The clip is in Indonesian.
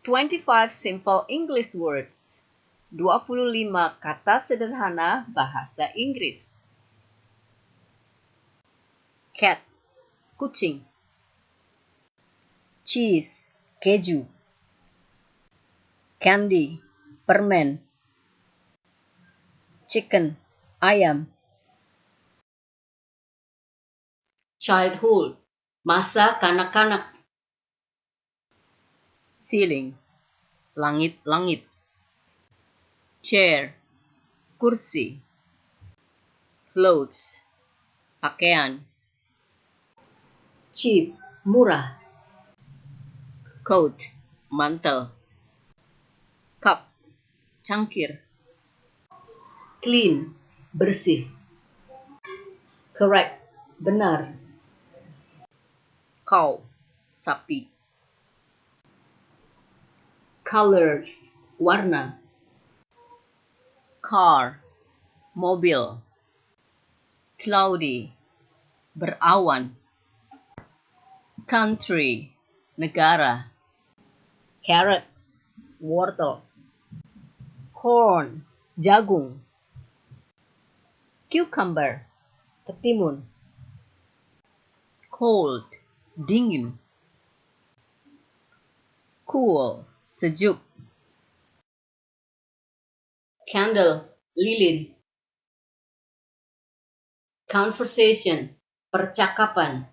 25 simple English words. 25 kata sederhana bahasa Inggris. Cat, kucing. Cheese, keju. Candy, permen. Chicken, ayam. Childhood, masa kanak-kanak. Ceiling, langit-langit. Chair, kursi. Clothes, pakaian. Cheap, murah. Coat, mantel. Cup, cangkir. Clean, bersih. Correct, benar. Cow, sapi. Colors, warna. Car, mobil. Cloudy, berawan. Country, negara. Carrot, wortel. Corn, jagung. Cucumber, ketimun. Cold, dingin. Cool, sejuk. Candle, lilin. Conversation, percakapan.